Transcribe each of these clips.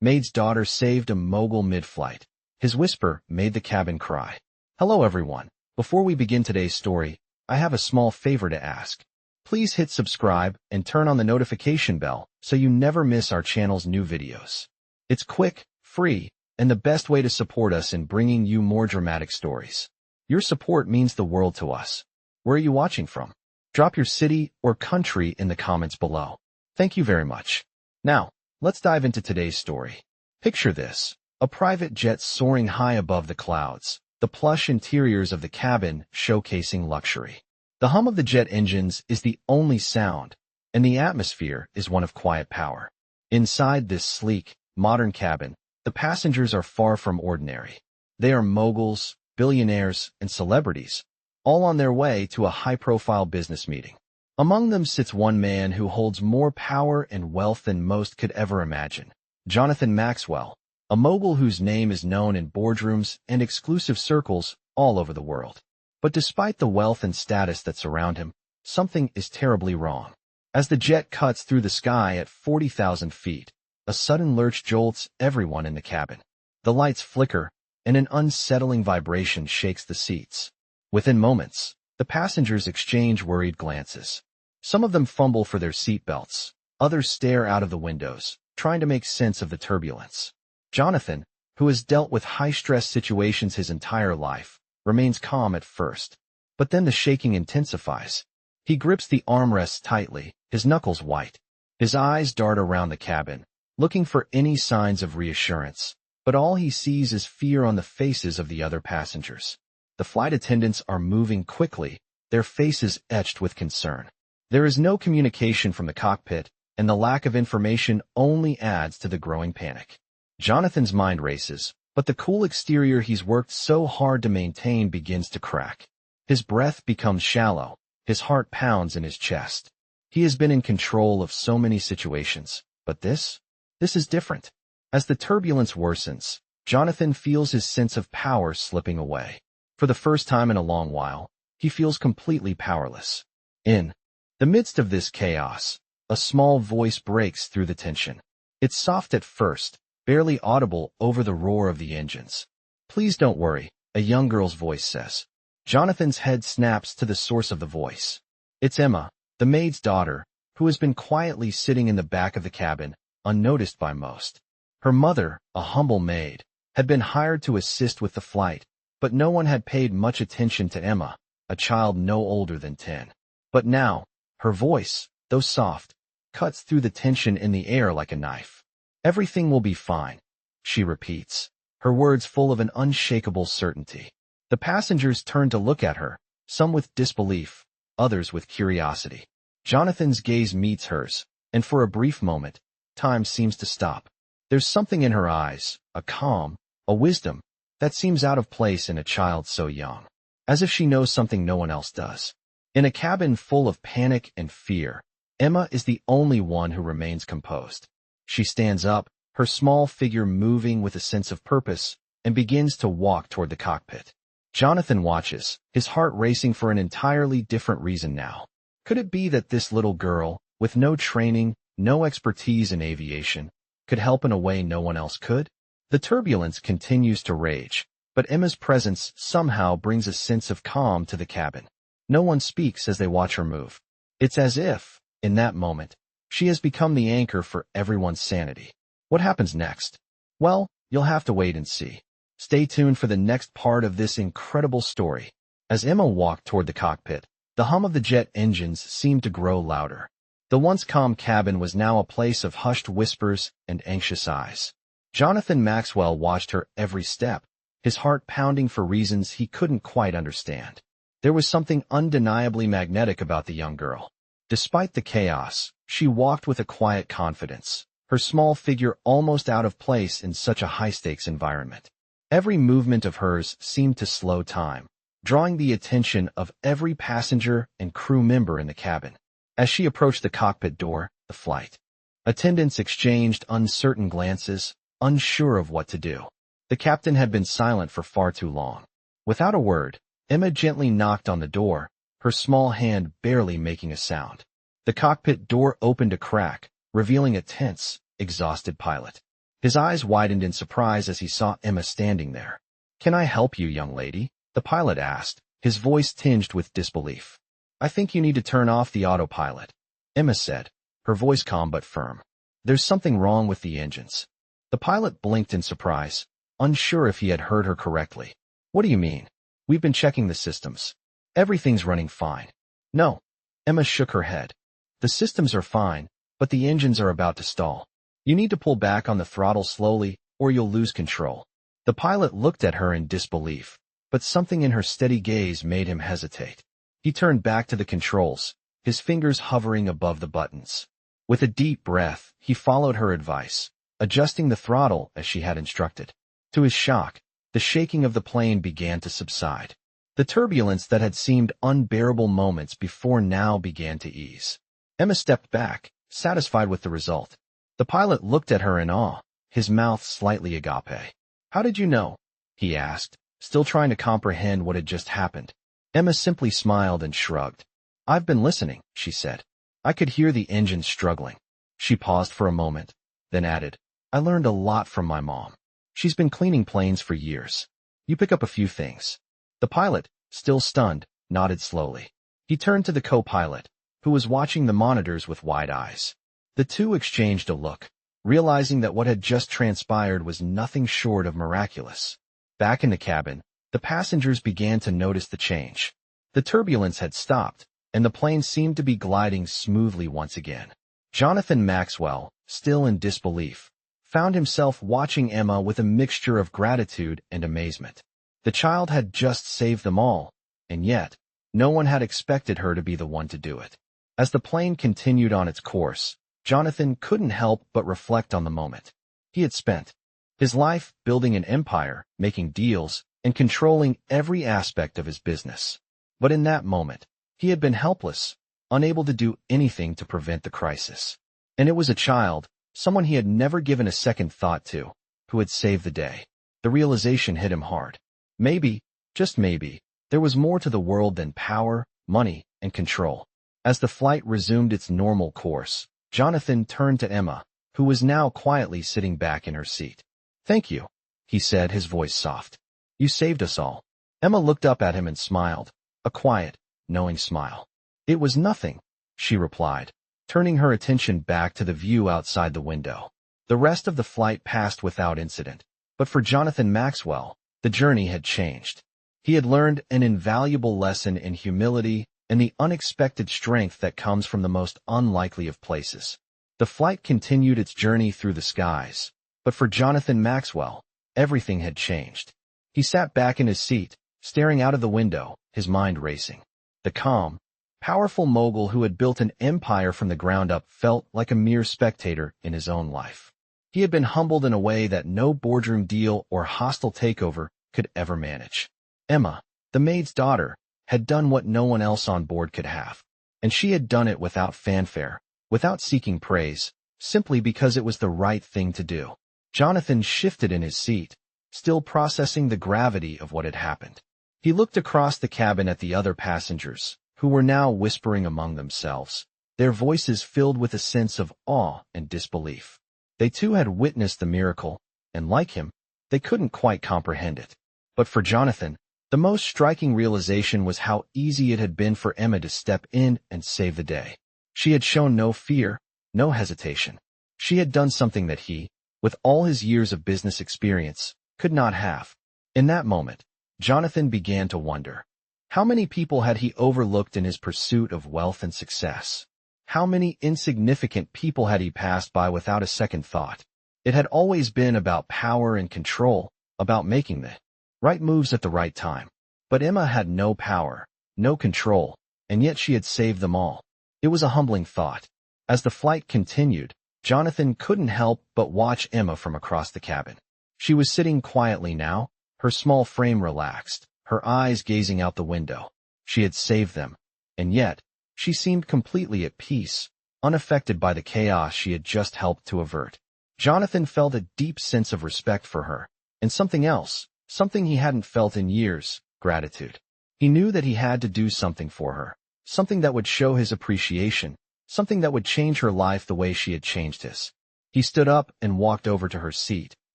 Maid's daughter saved a mogul mid-flight. His whisper made the cabin cry. Hello everyone. Before we begin today's story, I have a small favor to ask. Please hit subscribe and turn on the notification bell so you never miss our channel's new videos. It's quick, free, and the best way to support us in bringing you more dramatic stories. Your support means the world to us. Where are you watching from? Drop your city or country in the comments below. Thank you very much. Now, let's dive into today's story. Picture this, a private jet soaring high above the clouds, the plush interiors of the cabin showcasing luxury. The hum of the jet engines is the only sound, and the atmosphere is one of quiet power. Inside this sleek, modern cabin, the passengers are far from ordinary. They are moguls, billionaires, and celebrities, all on their way to a high-profile business meeting. Among them sits one man who holds more power and wealth than most could ever imagine. Jonathan Maxwell, a mogul whose name is known in boardrooms and exclusive circles all over the world. But despite the wealth and status that surround him, something is terribly wrong. As the jet cuts through the sky at 40,000 feet, a sudden lurch jolts everyone in the cabin. The lights flicker, and an unsettling vibration shakes the seats. Within moments, the passengers exchange worried glances. Some of them fumble for their seatbelts. Others stare out of the windows, trying to make sense of the turbulence. Jonathan, who has dealt with high-stress situations his entire life, remains calm at first. But then the shaking intensifies. He grips the armrests tightly, his knuckles white. His eyes dart around the cabin, looking for any signs of reassurance. But all he sees is fear on the faces of the other passengers. The flight attendants are moving quickly, their faces etched with concern. There is no communication from the cockpit, and the lack of information only adds to the growing panic. Jonathan's mind races, but the cool exterior he's worked so hard to maintain begins to crack. His breath becomes shallow, his heart pounds in his chest. He has been in control of so many situations, but this is different. As the turbulence worsens, Jonathan feels his sense of power slipping away. For the first time in a long while, he feels completely powerless. In the midst of this chaos, a small voice breaks through the tension. It's soft at first, barely audible over the roar of the engines. Please don't worry, a young girl's voice says. Jonathan's head snaps to the source of the voice. It's Emma, the maid's daughter, who has been quietly sitting in the back of the cabin, unnoticed by most. Her mother, a humble maid, had been hired to assist with the flight, but no one had paid much attention to Emma, a child no older than 10. But now, her voice, though soft, cuts through the tension in the air like a knife. Everything will be fine, she repeats, her words full of an unshakable certainty. The passengers turn to look at her, some with disbelief, others with curiosity. Jonathan's gaze meets hers, and for a brief moment, time seems to stop. There's something in her eyes, a calm, a wisdom, that seems out of place in a child so young, as if she knows something no one else does. In a cabin full of panic and fear, Emma is the only one who remains composed. She stands up, her small figure moving with a sense of purpose, and begins to walk toward the cockpit. Jonathan watches, his heart racing for an entirely different reason now. Could it be that this little girl, with no training, no expertise in aviation, could help in a way no one else could? The turbulence continues to rage, but Emma's presence somehow brings a sense of calm to the cabin. No one speaks as they watch her move. It's as if, in that moment, she has become the anchor for everyone's sanity. What happens next? Well, you'll have to wait and see. Stay tuned for the next part of this incredible story. As Emma walked toward the cockpit, the hum of the jet engines seemed to grow louder. The once calm cabin was now a place of hushed whispers and anxious eyes. Jonathan Maxwell watched her every step, his heart pounding for reasons he couldn't quite understand. There was something undeniably magnetic about the young girl. Despite the chaos, she walked with a quiet confidence, her small figure almost out of place in such a high-stakes environment. Every movement of hers seemed to slow time, drawing the attention of every passenger and crew member in the cabin. As she approached the cockpit door, the flight attendants exchanged uncertain glances, unsure of what to do. The captain had been silent for far too long. Without a word, Emma gently knocked on the door, her small hand barely making a sound. The cockpit door opened a crack, revealing a tense, exhausted pilot. His eyes widened in surprise as he saw Emma standing there. "Can I help you, young lady?" the pilot asked, his voice tinged with disbelief. "I think you need to turn off the autopilot," Emma said, her voice calm but firm. "There's something wrong with the engines." The pilot blinked in surprise, unsure if he had heard her correctly. "What do you mean? We've been checking the systems. Everything's running fine." "No." Emma shook her head. "The systems are fine, but the engines are about to stall. You need to pull back on the throttle slowly, or you'll lose control." The pilot looked at her in disbelief, but something in her steady gaze made him hesitate. He turned back to the controls, his fingers hovering above the buttons. With a deep breath, he followed her advice, adjusting the throttle as she had instructed. To his shock, the shaking of the plane began to subside. The turbulence that had seemed unbearable moments before now began to ease. Emma stepped back, satisfied with the result. The pilot looked at her in awe, his mouth slightly agape. "How did you know?" he asked, still trying to comprehend what had just happened. Emma simply smiled and shrugged. "I've been listening," she said. "I could hear the engine struggling." She paused for a moment, then added, "I learned a lot from my mom. She's been cleaning planes for years. You pick up a few things." The pilot, still stunned, nodded slowly. He turned to the co-pilot, who was watching the monitors with wide eyes. The two exchanged a look, realizing that what had just transpired was nothing short of miraculous. Back in the cabin, the passengers began to notice the change. The turbulence had stopped, and the plane seemed to be gliding smoothly once again. Jonathan Maxwell, still in disbelief, found himself watching Emma with a mixture of gratitude and amazement. The child had just saved them all, and yet, no one had expected her to be the one to do it. As the plane continued on its course, Jonathan couldn't help but reflect on the moment. He had spent his life building an empire, making deals, and controlling every aspect of his business. But in that moment, he had been helpless, unable to do anything to prevent the crisis. And it was a child, someone he had never given a second thought to, who had saved the day. The realization hit him hard. Maybe, just maybe, there was more to the world than power, money, and control. As the flight resumed its normal course, Jonathan turned to Emma, who was now quietly sitting back in her seat. "Thank you," he said, his voice soft. "You saved us all." Emma looked up at him and smiled, a quiet, knowing smile. "It was nothing," she replied, turning her attention back to the view outside the window. The rest of the flight passed without incident, but for Jonathan Maxwell, the journey had changed. He had learned an invaluable lesson in humility and the unexpected strength that comes from the most unlikely of places. The flight continued its journey through the skies, but for Jonathan Maxwell, everything had changed. He sat back in his seat, staring out of the window, his mind racing. The calm, powerful mogul who had built an empire from the ground up felt like a mere spectator in his own life. He had been humbled in a way that no boardroom deal or hostile takeover could ever manage. Emma, the maid's daughter, had done what no one else on board could have, and she had done it without fanfare, without seeking praise, simply because it was the right thing to do. Jonathan shifted in his seat, still processing the gravity of what had happened. He looked across the cabin at the other passengers, who were now whispering among themselves, their voices filled with a sense of awe and disbelief. They too had witnessed the miracle, and like him, they couldn't quite comprehend it. But for Jonathan, the most striking realization was how easy it had been for Emma to step in and save the day. She had shown no fear, no hesitation. She had done something that he, with all his years of business experience, could not have. In that moment, Jonathan began to wonder. How many people had he overlooked in his pursuit of wealth and success? How many insignificant people had he passed by without a second thought? It had always been about power and control, about making the right moves at the right time. But Emma had no power, no control, and yet she had saved them all. It was a humbling thought. As the flight continued, Jonathan couldn't help but watch Emma from across the cabin. She was sitting quietly now, her small frame relaxed, her eyes gazing out the window. She had saved them, and yet, she seemed completely at peace, unaffected by the chaos she had just helped to avert. Jonathan felt a deep sense of respect for her, and something else, something he hadn't felt in years, gratitude. He knew that he had to do something for her, something that would show his appreciation, something that would change her life the way she had changed his. He stood up and walked over to her seat,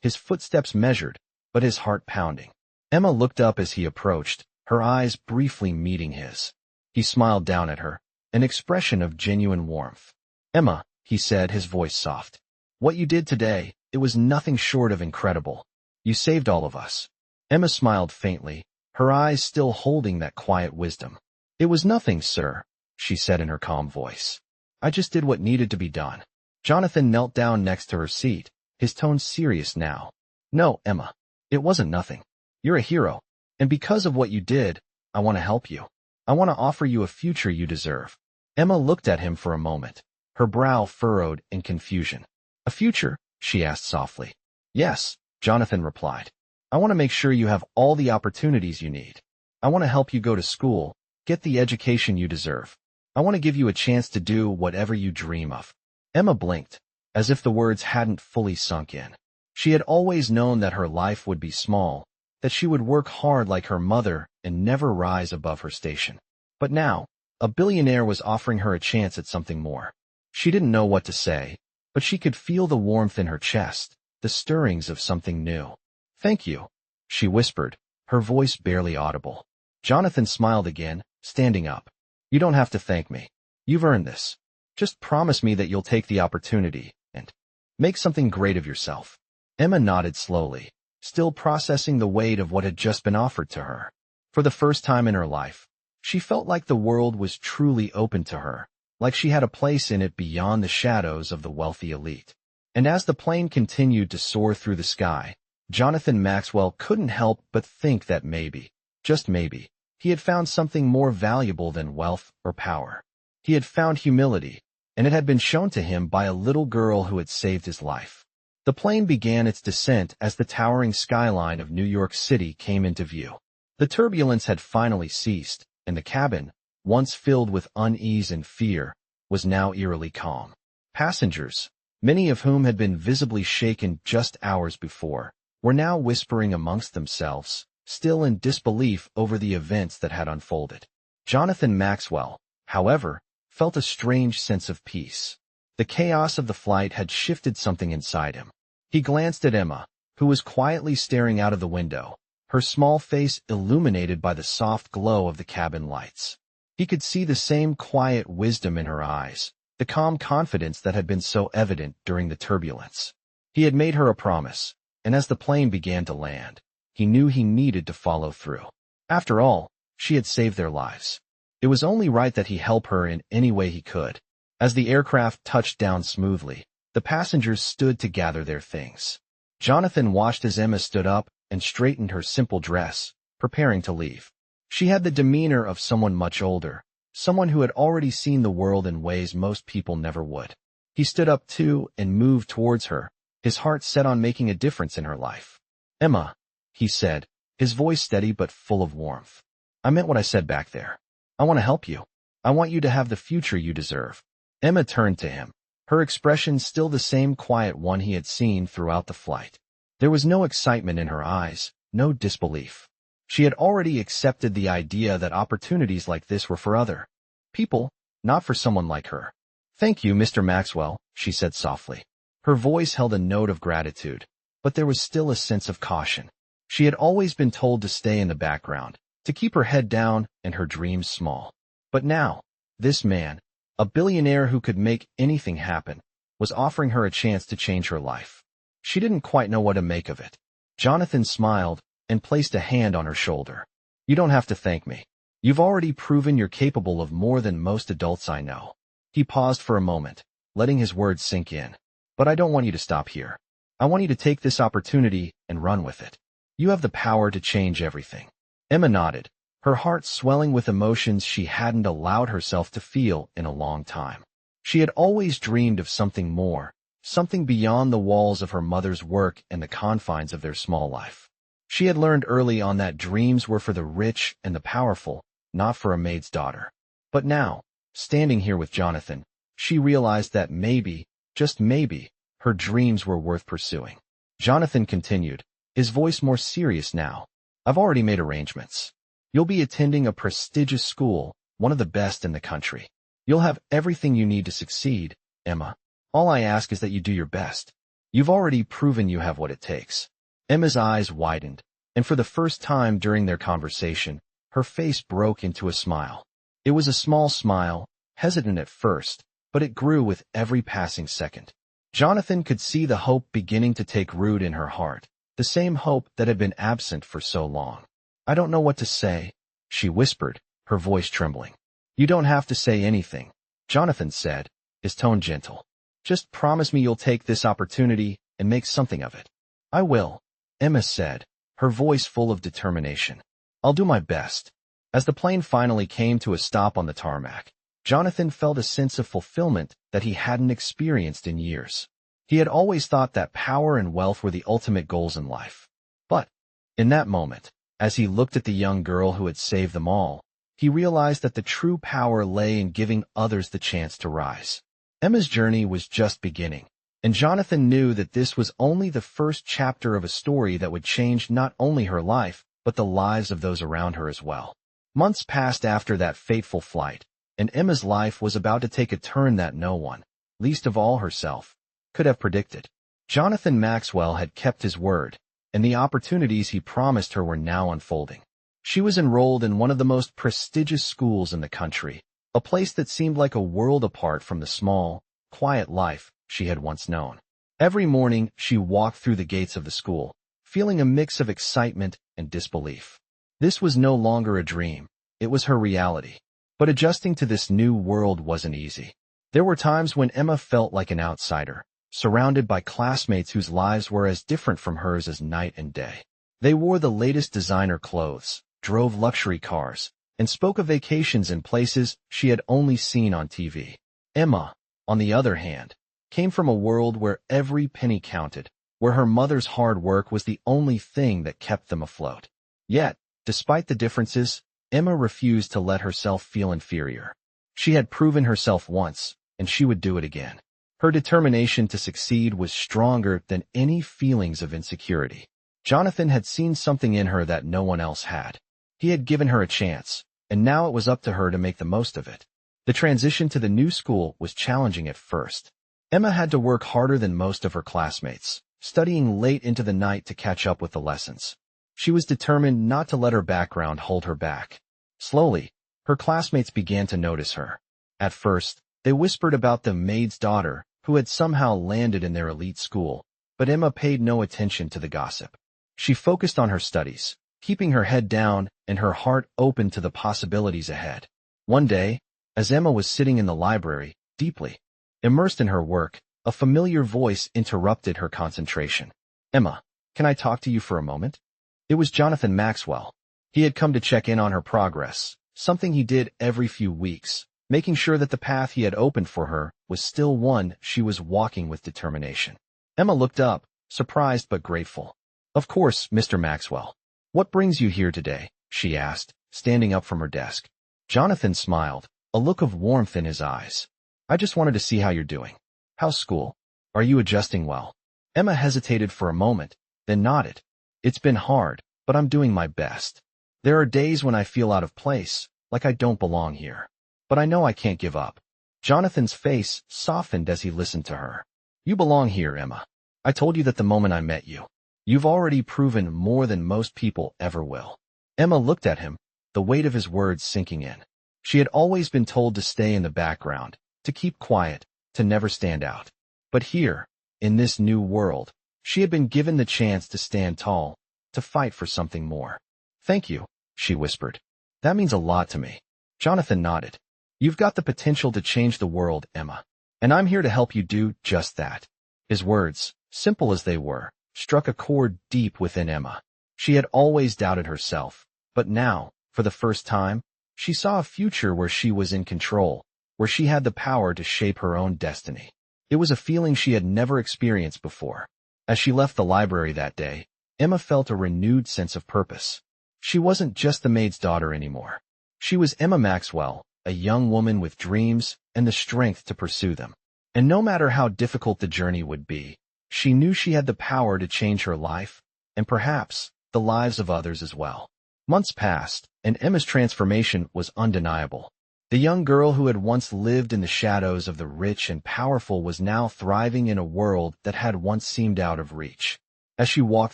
his footsteps measured, but his heart pounding. Emma looked up as he approached, her eyes briefly meeting his. He smiled down at her, an expression of genuine warmth. "Emma," he said, his voice soft. "What you did today, it was nothing short of incredible. You saved all of us." Emma smiled faintly, her eyes still holding that quiet wisdom. "It was nothing, sir," she said in her calm voice. "I just did what needed to be done." Jonathan knelt down next to her seat, his tone serious now. "No, Emma, it wasn't nothing. You're a hero, and because of what you did, I want to help you. I want to offer you a future you deserve." Emma looked at him for a moment, her brow furrowed in confusion. "A future?" she asked softly. "Yes," Jonathan replied. "I want to make sure you have all the opportunities you need. I want to help you go to school, get the education you deserve. I want to give you a chance to do whatever you dream of." Emma blinked, as if the words hadn't fully sunk in. She had always known that her life would be small, that she would work hard like her mother and never rise above her station. But now, a billionaire was offering her a chance at something more. She didn't know what to say, but she could feel the warmth in her chest, the stirrings of something new. "Thank you," she whispered, her voice barely audible. Jonathan smiled again, standing up. "You don't have to thank me. You've earned this. Just promise me that you'll take the opportunity and make something great of yourself." Emma nodded slowly, still processing the weight of what had just been offered to her. For the first time in her life, she felt like the world was truly open to her, like she had a place in it beyond the shadows of the wealthy elite. And as the plane continued to soar through the sky, Jonathan Maxwell couldn't help but think that maybe, just maybe, he had found something more valuable than wealth or power. He had found humility, and it had been shown to him by a little girl who had saved his life. The plane began its descent as the towering skyline of New York City came into view. The turbulence had finally ceased, and the cabin, once filled with unease and fear, was now eerily calm. Passengers, many of whom had been visibly shaken just hours before, were now whispering amongst themselves, still in disbelief over the events that had unfolded. Jonathan Maxwell, however, felt a strange sense of peace. The chaos of the flight had shifted something inside him. He glanced at Emma, who was quietly staring out of the window, her small face illuminated by the soft glow of the cabin lights. He could see the same quiet wisdom in her eyes, the calm confidence that had been so evident during the turbulence. He had made her a promise, and as the plane began to land, he knew he needed to follow through. After all, she had saved their lives. It was only right that he help her in any way he could. As the aircraft touched down smoothly, the passengers stood to gather their things. Jonathan watched as Emma stood up and straightened her simple dress, preparing to leave. She had the demeanor of someone much older, someone who had already seen the world in ways most people never would. He stood up too and moved towards her, his heart set on making a difference in her life. "Emma," he said, his voice steady but full of warmth. "I meant what I said back there. I want to help you. I want you to have the future you deserve." Emma turned to him, her expression still the same quiet one he had seen throughout the flight. There was no excitement in her eyes, no disbelief. She had already accepted the idea that opportunities like this were for other people, not for someone like her. "Thank you, Mr. Maxwell," she said softly. Her voice held a note of gratitude, but there was still a sense of caution. She had always been told to stay in the background, to keep her head down and her dreams small. But now, this man, a billionaire who could make anything happen, was offering her a chance to change her life. She didn't quite know what to make of it. Jonathan smiled and placed a hand on her shoulder. "You don't have to thank me. You've already proven you're capable of more than most adults I know." He paused for a moment, letting his words sink in. "But I don't want you to stop here. I want you to take this opportunity and run with it. You have the power to change everything." Emma nodded, her heart swelling with emotions she hadn't allowed herself to feel in a long time. She had always dreamed of something more, something beyond the walls of her mother's work and the confines of their small life. She had learned early on that dreams were for the rich and the powerful, not for a maid's daughter. But now, standing here with Jonathan, she realized that maybe, just maybe, her dreams were worth pursuing. Jonathan continued, his voice more serious now. "I've already made arrangements. You'll be attending a prestigious school, one of the best in the country. You'll have everything you need to succeed, Emma. All I ask is that you do your best. You've already proven you have what it takes." Emma's eyes widened, and for the first time during their conversation, her face broke into a smile. It was a small smile, hesitant at first, but it grew with every passing second. Jonathan could see the hope beginning to take root in her heart, the same hope that had been absent for so long. "I don't know what to say," she whispered, her voice trembling. "You don't have to say anything," Jonathan said, his tone gentle. "Just promise me you'll take this opportunity and make something of it." "I will," Emma said, her voice full of determination. "I'll do my best." As the plane finally came to a stop on the tarmac, Jonathan felt a sense of fulfillment that he hadn't experienced in years. He had always thought that power and wealth were the ultimate goals in life. But, in that moment, as he looked at the young girl who had saved them all, he realized that the true power lay in giving others the chance to rise. Emma's journey was just beginning, and Jonathan knew that this was only the first chapter of a story that would change not only her life, but the lives of those around her as well. Months passed after that fateful flight, and Emma's life was about to take a turn that no one, least of all herself, could have predicted. Jonathan Maxwell had kept his word, and the opportunities he promised her were now unfolding. She was enrolled in one of the most prestigious schools in the country, a place that seemed like a world apart from the small, quiet life she had once known. Every morning she walked through the gates of the school, feeling a mix of excitement and disbelief. This was no longer a dream, it was her reality. But adjusting to this new world wasn't easy. There were times when Emma felt like an outsider, surrounded by classmates whose lives were as different from hers as night and day. They wore the latest designer clothes, drove luxury cars, and spoke of vacations in places she had only seen on TV. Emma, on the other hand, came from a world where every penny counted, where her mother's hard work was the only thing that kept them afloat. Yet, despite the differences, Emma refused to let herself feel inferior. She had proven herself once, and she would do it again. Her determination to succeed was stronger than any feelings of insecurity. Jonathan had seen something in her that no one else had. He had given her a chance, and now it was up to her to make the most of it. The transition to the new school was challenging at first. Emma had to work harder than most of her classmates, studying late into the night to catch up with the lessons. She was determined not to let her background hold her back. Slowly, her classmates began to notice her. At first, they whispered about the maid's daughter, who had somehow landed in their elite school, but Emma paid no attention to the gossip. She focused on her studies, keeping her head down and her heart open to the possibilities ahead. One day, as Emma was sitting in the library, deeply immersed in her work, a familiar voice interrupted her concentration. "Emma, can I talk to you for a moment?" It was Jonathan Maxwell. He had come to check in on her progress, something he did every few weeks, making sure that the path he had opened for her was still one she was walking with determination. Emma looked up, surprised but grateful. "Of course, Mr. Maxwell. What brings you here today?" she asked, standing up from her desk. Jonathan smiled, a look of warmth in his eyes. "I just wanted to see how you're doing. How's school? Are you adjusting well?" Emma hesitated for a moment, then nodded. "It's been hard, but I'm doing my best. There are days when I feel out of place, like I don't belong here. But I know I can't give up." Jonathan's face softened as he listened to her. "You belong here, Emma. I told you that the moment I met you. You've already proven more than most people ever will." Emma looked at him, the weight of his words sinking in. She had always been told to stay in the background, to keep quiet, to never stand out. But here, in this new world, she had been given the chance to stand tall, to fight for something more. "Thank you," she whispered. "That means a lot to me." Jonathan nodded. "You've got the potential to change the world, Emma, and I'm here to help you do just that." His words, simple as they were, struck a chord deep within Emma. She had always doubted herself, but now, for the first time, she saw a future where she was in control, where she had the power to shape her own destiny. It was a feeling she had never experienced before. As she left the library that day, Emma felt a renewed sense of purpose. She wasn't just the maid's daughter anymore. She was Emma Maxwell, a young woman with dreams and the strength to pursue them. And no matter how difficult the journey would be, she knew she had the power to change her life, and perhaps the lives of others as well. Months passed, and Emma's transformation was undeniable. The young girl who had once lived in the shadows of the rich and powerful was now thriving in a world that had once seemed out of reach. As she walked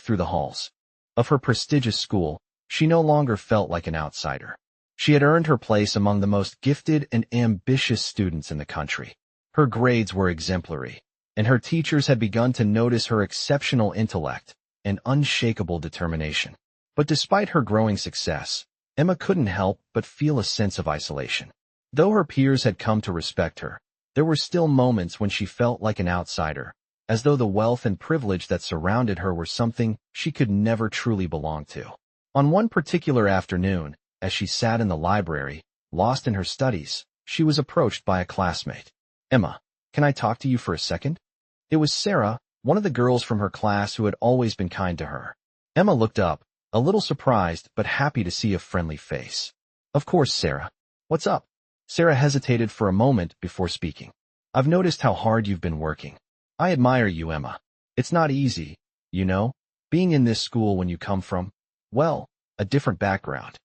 through the halls of her prestigious school, she no longer felt like an outsider. She had earned her place among the most gifted and ambitious students in the country. Her grades were exemplary, and her teachers had begun to notice her exceptional intellect and unshakable determination. But despite her growing success, Emma couldn't help but feel a sense of isolation. Though her peers had come to respect her, there were still moments when she felt like an outsider, as though the wealth and privilege that surrounded her were something she could never truly belong to. On one particular afternoon, as she sat in the library, lost in her studies, she was approached by a classmate. "Emma, can I talk to you for a second?" It was Sarah, one of the girls from her class who had always been kind to her. Emma looked up, a little surprised but happy to see a friendly face. "Of course, Sarah. What's up?" Sarah hesitated for a moment before speaking. "I've noticed how hard you've been working. I admire you, Emma. It's not easy, you know, being in this school when you come from, well, a different background."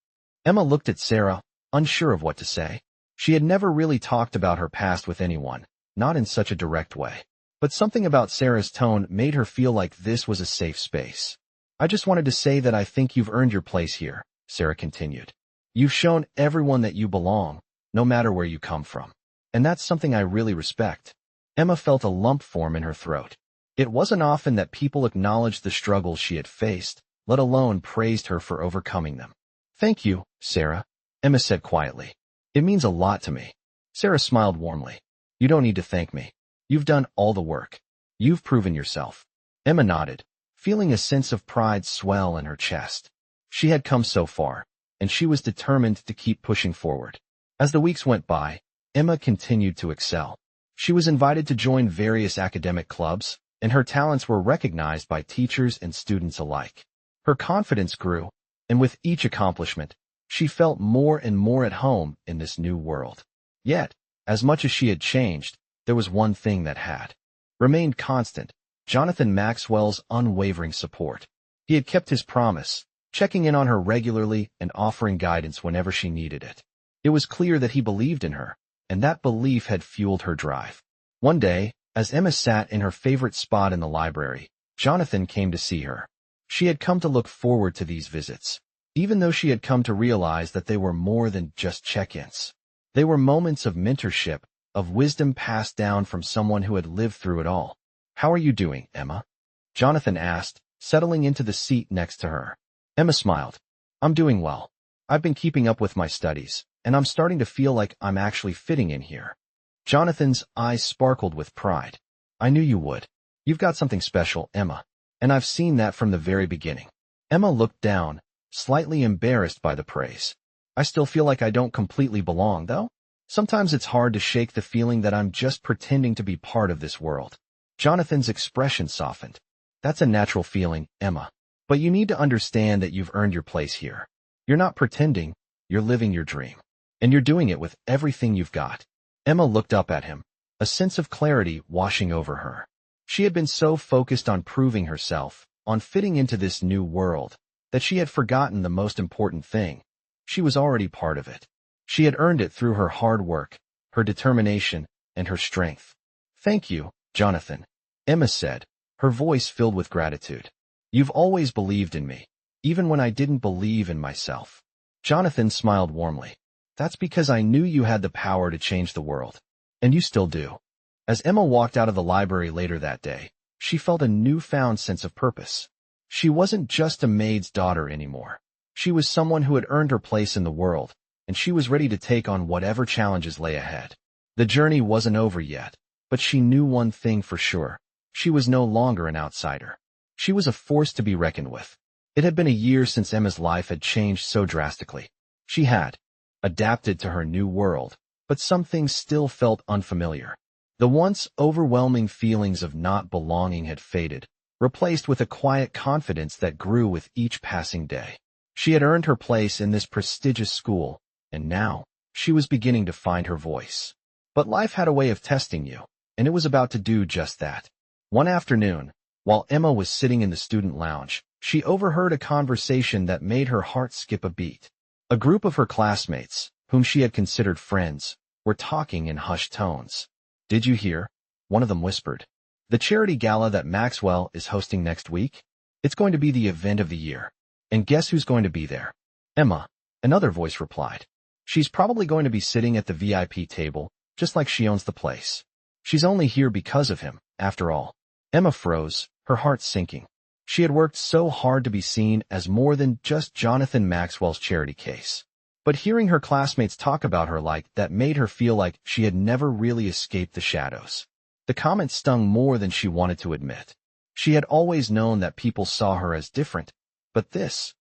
Emma looked at Sarah, unsure of what to say. She had never really talked about her past with anyone, not in such a direct way. But something about Sarah's tone made her feel like this was a safe space. "I just wanted to say that I think you've earned your place here," Sarah continued. "You've shown everyone that you belong, no matter where you come from. And that's something I really respect." Emma felt a lump form in her throat. It wasn't often that people acknowledged the struggles she had faced, let alone praised her for overcoming them. "Thank you, Sarah," Emma said quietly. "It means a lot to me." Sarah smiled warmly. "You don't need to thank me. You've done all the work. You've proven yourself." Emma nodded, feeling a sense of pride swell in her chest. She had come so far, and she was determined to keep pushing forward. As the weeks went by, Emma continued to excel. She was invited to join various academic clubs, and her talents were recognized by teachers and students alike. Her confidence grew, and with each accomplishment, she felt more and more at home in this new world. Yet, as much as she had changed, there was one thing that had remained constant: Jonathan Maxwell's unwavering support. He had kept his promise, checking in on her regularly and offering guidance whenever she needed it. It was clear that he believed in her, and that belief had fueled her drive. One day, as Emma sat in her favorite spot in the library, Jonathan came to see her. She had come to look forward to these visits, even though she had come to realize that they were more than just check-ins. They were moments of mentorship, of wisdom passed down from someone who had lived through it all. "How are you doing, Emma?" Jonathan asked, settling into the seat next to her. Emma smiled. "I'm doing well. I've been keeping up with my studies, and I'm starting to feel like I'm actually fitting in here." Jonathan's eyes sparkled with pride. "I knew you would. You've got something special, Emma, and I've seen that from the very beginning." Emma looked down, slightly embarrassed by the praise. "I still feel like I don't completely belong, though. Sometimes it's hard to shake the feeling that I'm just pretending to be part of this world." Jonathan's expression softened. "That's a natural feeling, Emma. But you need to understand that you've earned your place here. You're not pretending, you're living your dream. And you're doing it with everything you've got." Emma looked up at him, a sense of clarity washing over her. She had been so focused on proving herself, on fitting into this new world, that she had forgotten the most important thing. She was already part of it. She had earned it through her hard work, her determination, and her strength. "Thank you, Jonathan," Emma said, her voice filled with gratitude. "You've always believed in me, even when I didn't believe in myself." Jonathan smiled warmly. "That's because I knew you had the power to change the world. And you still do." As Emma walked out of the library later that day, she felt a newfound sense of purpose. She wasn't just a maid's daughter anymore. She was someone who had earned her place in the world, and she was ready to take on whatever challenges lay ahead. The journey wasn't over yet, but she knew one thing for sure: she was no longer an outsider. She was a force to be reckoned with. It had been a year since Emma's life had changed so drastically. She had adapted to her new world, but some things still felt unfamiliar. The once overwhelming feelings of not belonging had faded, replaced with a quiet confidence that grew with each passing day. She had earned her place in this prestigious school, and now she was beginning to find her voice. But life had a way of testing you, and it was about to do just that. One afternoon, while Emma was sitting in the student lounge, she overheard a conversation that made her heart skip a beat. A group of her classmates, whom she had considered friends, were talking in hushed tones. "Did you hear?" one of them whispered. "The charity gala that Maxwell is hosting next week? It's going to be the event of the year. And guess who's going to be there?" "Emma," another voice replied. "She's probably going to be sitting at the VIP table, just like she owns the place. She's only here because of him, after all." Emma froze, her heart sinking. She had worked so hard to be seen as more than just Jonathan Maxwell's charity case. But hearing her classmates talk about her like that made her feel like she had never really escaped the shadows. The comment stung more than she wanted to admit. She had always known that people saw her as different, but this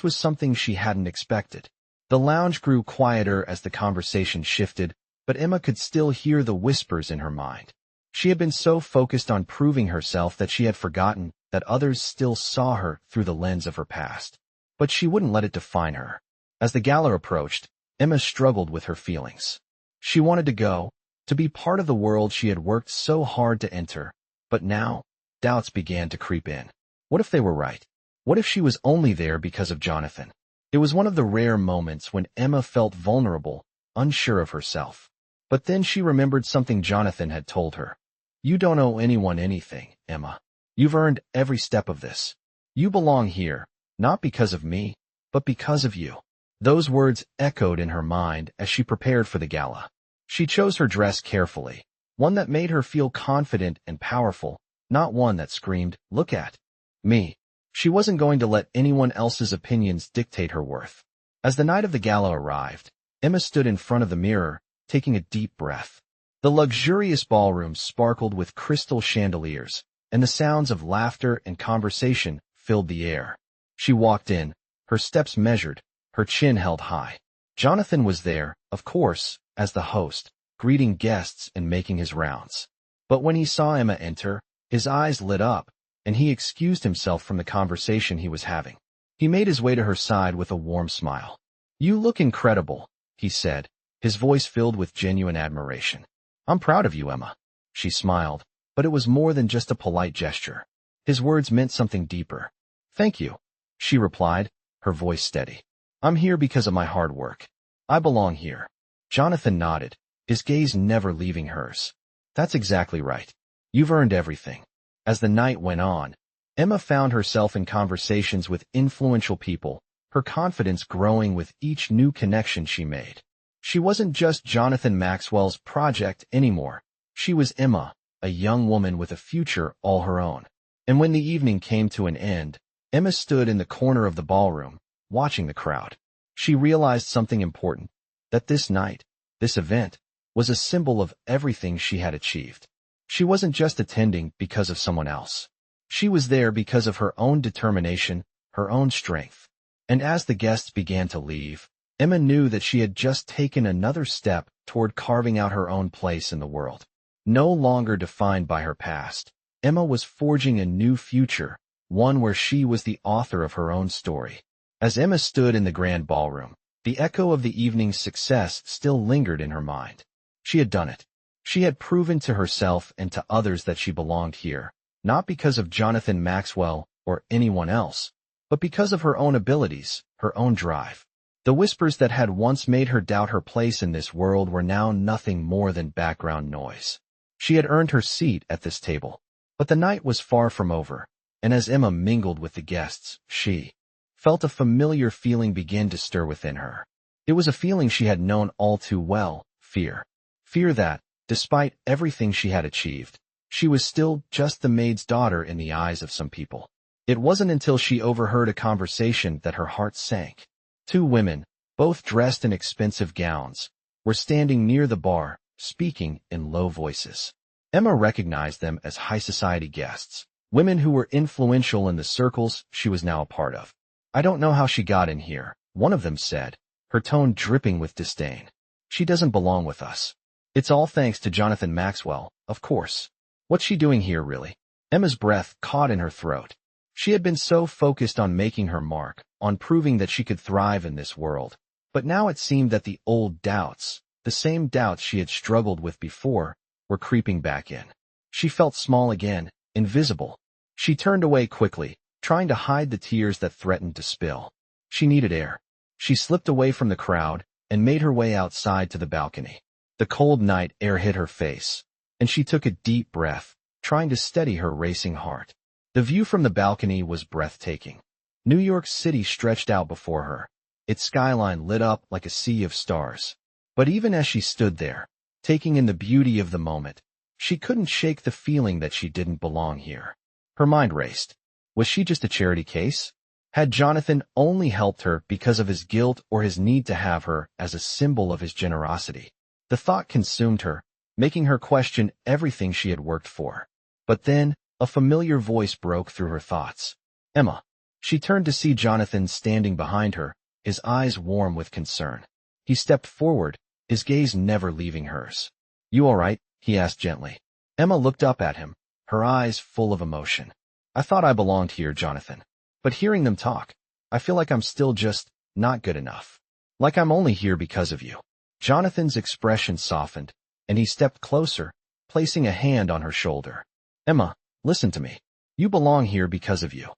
was something she hadn't expected. The lounge grew quieter as the conversation shifted, but Emma could still hear the whispers in her mind. She had been so focused on proving herself that she had forgotten that others still saw her through the lens of her past. But she wouldn't let it define her. As the gala approached, Emma struggled with her feelings. She wanted to go, to be part of the world she had worked so hard to enter, but now, doubts began to creep in. What if they were right? What if she was only there because of Jonathan? It was one of the rare moments when Emma felt vulnerable, unsure of herself. But then she remembered something Jonathan had told her. "You don't owe anyone anything, Emma. You've earned every step of this. You belong here, not because of me, but because of you." Those words echoed in her mind as she prepared for the gala. She chose her dress carefully, one that made her feel confident and powerful, not one that screamed, "Look at me." She wasn't going to let anyone else's opinions dictate her worth. As the night of the gala arrived, Emma stood in front of the mirror, taking a deep breath. The luxurious ballroom sparkled with crystal chandeliers, and the sounds of laughter and conversation filled the air. She walked in, her steps measured, her chin held high. Jonathan was there, of course, as the host, greeting guests and making his rounds. But when he saw Emma enter, his eyes lit up, and he excused himself from the conversation he was having. He made his way to her side with a warm smile. "You look incredible," he said, his voice filled with genuine admiration. "I'm proud of you, Emma." She smiled, but it was more than just a polite gesture. His words meant something deeper. "Thank you," she replied, her voice steady. "I'm here because of my hard work. I belong here." Jonathan nodded, his gaze never leaving hers. "That's exactly right. You've earned everything." As the night went on, Emma found herself in conversations with influential people, her confidence growing with each new connection she made. She wasn't just Jonathan Maxwell's project anymore. She was Emma, a young woman with a future all her own. And when the evening came to an end, Emma stood in the corner of the ballroom, watching the crowd. She realized something important, that this night, this event, was a symbol of everything she had achieved. She wasn't just attending because of someone else. She was there because of her own determination, her own strength. And as the guests began to leave, Emma knew that she had just taken another step toward carving out her own place in the world. No longer defined by her past, Emma was forging a new future, one where she was the author of her own story. As Emma stood in the grand ballroom, the echo of the evening's success still lingered in her mind. She had done it. She had proven to herself and to others that she belonged here, not because of Jonathan Maxwell or anyone else, but because of her own abilities, her own drive. The whispers that had once made her doubt her place in this world were now nothing more than background noise. She had earned her seat at this table. But the night was far from over, and as Emma mingled with the guests, she felt a familiar feeling begin to stir within her. It was a feeling she had known all too well, fear. Fear that, despite everything she had achieved, she was still just the maid's daughter in the eyes of some people. It wasn't until she overheard a conversation that her heart sank. Two women, both dressed in expensive gowns, were standing near the bar, speaking in low voices. Emma recognized them as high society guests, women who were influential in the circles she was now a part of. "I don't know how she got in here," one of them said, her tone dripping with disdain. "She doesn't belong with us. It's all thanks to Jonathan Maxwell, of course. What's she doing here, really?" Emma's breath caught in her throat. She had been so focused on making her mark, on proving that she could thrive in this world. But now it seemed that the old doubts, the same doubts she had struggled with before, were creeping back in. She felt small again, invisible. She turned away quickly, trying to hide the tears that threatened to spill. She needed air. She slipped away from the crowd, and made her way outside to the balcony. The cold night air hit her face, and she took a deep breath, trying to steady her racing heart. The view from the balcony was breathtaking. New York City stretched out before her, its skyline lit up like a sea of stars. But even as she stood there, taking in the beauty of the moment, she couldn't shake the feeling that she didn't belong here. Her mind raced. Was she just a charity case? Had Jonathan only helped her because of his guilt or his need to have her as a symbol of his generosity? The thought consumed her, making her question everything she had worked for. But then, a familiar voice broke through her thoughts. Emma. She turned to see Jonathan standing behind her, his eyes warm with concern. He stepped forward, his gaze never leaving hers. You all right? He asked gently. Emma looked up at him, her eyes full of emotion. I thought I belonged here, Jonathan. But hearing them talk, I feel like I'm still just not good enough. Like I'm only here because of you. Jonathan's expression softened, and he stepped closer, placing a hand on her shoulder. Emma, listen to me. You belong here because of you.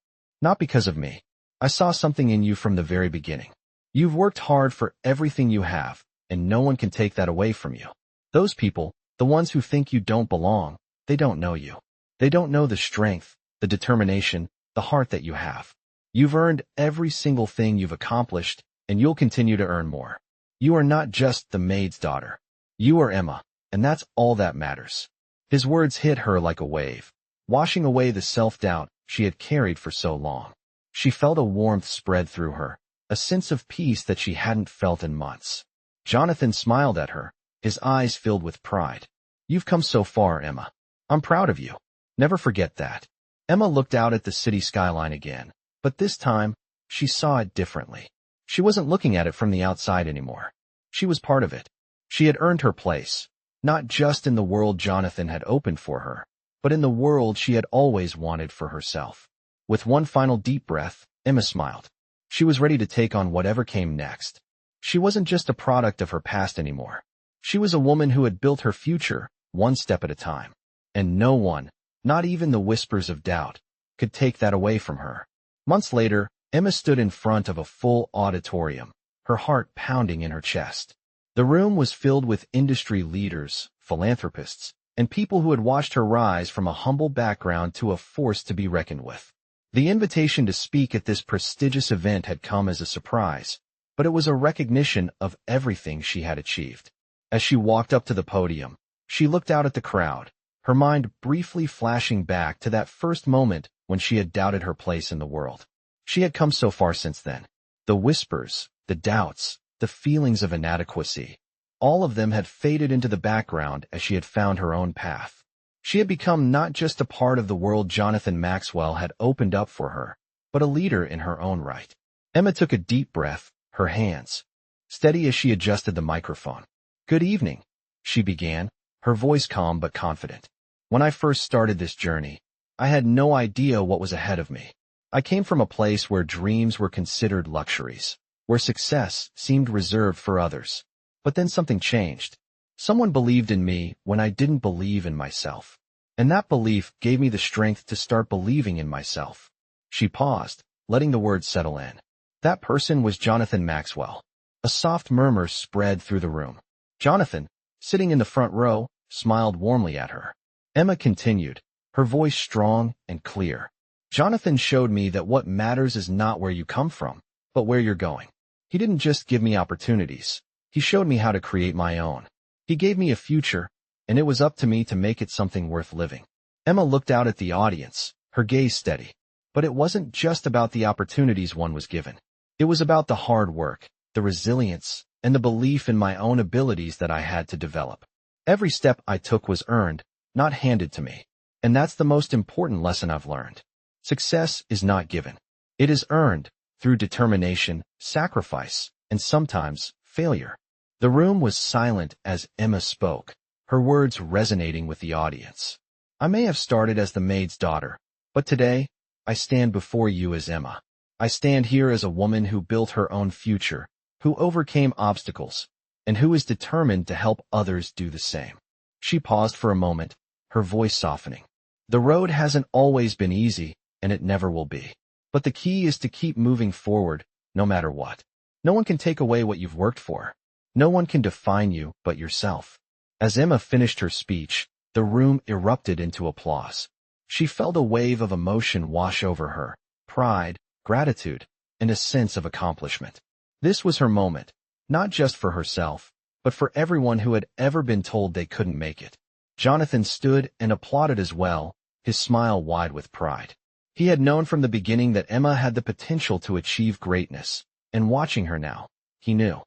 Not because of me. I saw something in you from the very beginning. You've worked hard for everything you have, and no one can take that away from you. Those people, the ones who think you don't belong, they don't know you. They don't know the strength, the determination, the heart that you have. You've earned every single thing you've accomplished, and you'll continue to earn more. You are not just the maid's daughter. You are Emma, and that's all that matters. His words hit her like a wave, washing away the self-doubt she had carried for so long. She felt a warmth spread through her, a sense of peace that she hadn't felt in months. Jonathan smiled at her, his eyes filled with pride. You've come so far, Emma. I'm proud of you. Never forget that. Emma looked out at the city skyline again, but this time, she saw it differently. She wasn't looking at it from the outside anymore. She was part of it. She had earned her place, not just in the world Jonathan had opened for her, but in the world she had always wanted for herself. With one final deep breath, Emma smiled. She was ready to take on whatever came next. She wasn't just a product of her past anymore. She was a woman who had built her future, one step at a time. And no one, not even the whispers of doubt, could take that away from her. Months later, Emma stood in front of a full auditorium, her heart pounding in her chest. The room was filled with industry leaders, philanthropists, and people who had watched her rise from a humble background to a force to be reckoned with. The invitation to speak at this prestigious event had come as a surprise, but it was a recognition of everything she had achieved. As she walked up to the podium, she looked out at the crowd, her mind briefly flashing back to that first moment when she had doubted her place in the world. She had come so far since then. The whispers, the doubts, the feelings of inadequacy, all of them had faded into the background as she had found her own path. She had become not just a part of the world Jonathan Maxwell had opened up for her, but a leader in her own right. Emma took a deep breath, her hands steady as she adjusted the microphone. Good evening, she began, her voice calm but confident. When I first started this journey, I had no idea what was ahead of me. I came from a place where dreams were considered luxuries, where success seemed reserved for others. But then something changed. Someone believed in me when I didn't believe in myself. And that belief gave me the strength to start believing in myself. She paused, letting the words settle in. That person was Jonathan Maxwell. A soft murmur spread through the room. Jonathan, sitting in the front row, smiled warmly at her. Emma continued, her voice strong and clear. Jonathan showed me that what matters is not where you come from, but where you're going. He didn't just give me opportunities. He showed me how to create my own. He gave me a future, and it was up to me to make it something worth living. Emma looked out at the audience, her gaze steady. But it wasn't just about the opportunities one was given. It was about the hard work, the resilience, and the belief in my own abilities that I had to develop. Every step I took was earned, not handed to me. And that's the most important lesson I've learned. Success is not given. It is earned through determination, sacrifice, and sometimes failure. The room was silent as Emma spoke, her words resonating with the audience. I may have started as the maid's daughter, but today, I stand before you as Emma. I stand here as a woman who built her own future, who overcame obstacles, and who is determined to help others do the same. She paused for a moment, her voice softening. The road hasn't always been easy, and it never will be. But the key is to keep moving forward, no matter what. No one can take away what you've worked for. No one can define you but yourself. As Emma finished her speech, the room erupted into applause. She felt a wave of emotion wash over her, pride, gratitude, and a sense of accomplishment. This was her moment, not just for herself, but for everyone who had ever been told they couldn't make it. Jonathan stood and applauded as well, his smile wide with pride. He had known from the beginning that Emma had the potential to achieve greatness, and watching her now, he knew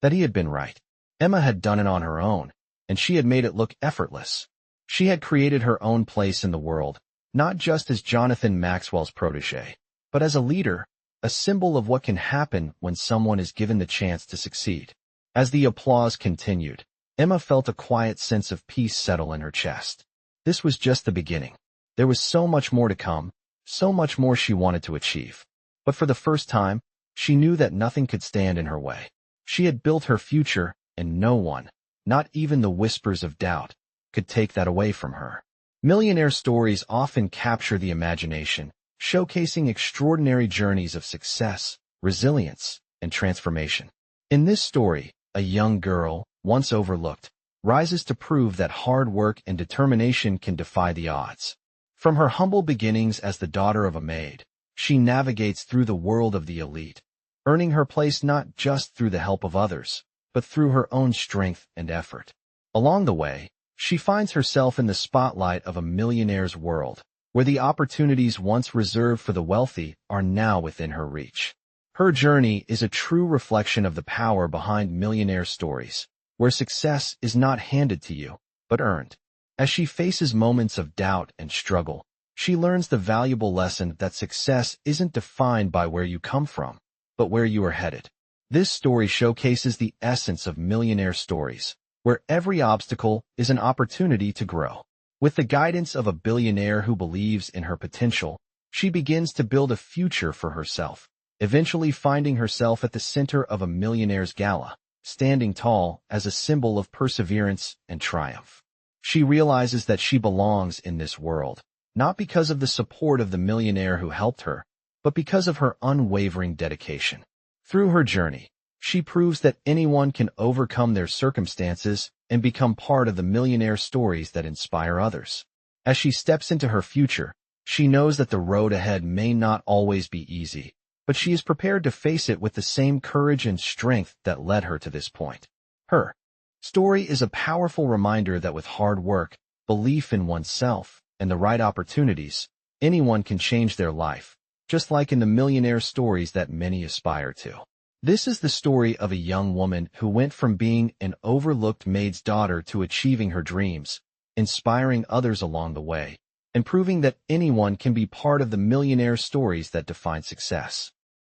that he had been right. Emma had done it on her own, and she had made it look effortless. She had created her own place in the world, not just as Jonathan Maxwell's protégé, but as a leader, a symbol of what can happen when someone is given the chance to succeed. As the applause continued, Emma felt a quiet sense of peace settle in her chest. This was just the beginning. There was so much more to come, so much more she wanted to achieve. But for the first time, she knew that nothing could stand in her way. She had built her future, and no one, not even the whispers of doubt, could take that away from her. Millionaire stories often capture the imagination, showcasing extraordinary journeys of success, resilience, and transformation. In this story, a young girl, once overlooked, rises to prove that hard work and determination can defy the odds. From her humble beginnings as the daughter of a maid, she navigates through the world of the elite, earning her place not just through the help of others, but through her own strength and effort. Along the way, she finds herself in the spotlight of a millionaire's world, where the opportunities once reserved for the wealthy are now within her reach. Her journey is a true reflection of the power behind millionaire stories, where success is not handed to you, but earned. As she faces moments of doubt and struggle, she learns the valuable lesson that success isn't defined by where you come from, but where you are headed. This story showcases the essence of millionaire stories, where every obstacle is an opportunity to grow. With the guidance of a billionaire who believes in her potential, she begins to build a future for herself, eventually finding herself at the center of a millionaire's gala, standing tall as a symbol of perseverance and triumph. She realizes that she belongs in this world, not because of the support of the millionaire who helped her, but because of her unwavering dedication. Through her journey, she proves that anyone can overcome their circumstances and become part of the millionaire stories that inspire others. As she steps into her future, she knows that the road ahead may not always be easy, but she is prepared to face it with the same courage and strength that led her to this point. Her story is a powerful reminder that with hard work, belief in oneself, and the right opportunities, anyone can change their life, just like in the millionaire stories that many aspire to. This is the story of a young woman who went from being an overlooked maid's daughter to achieving her dreams, inspiring others along the way, and proving that anyone can be part of the millionaire stories that define success.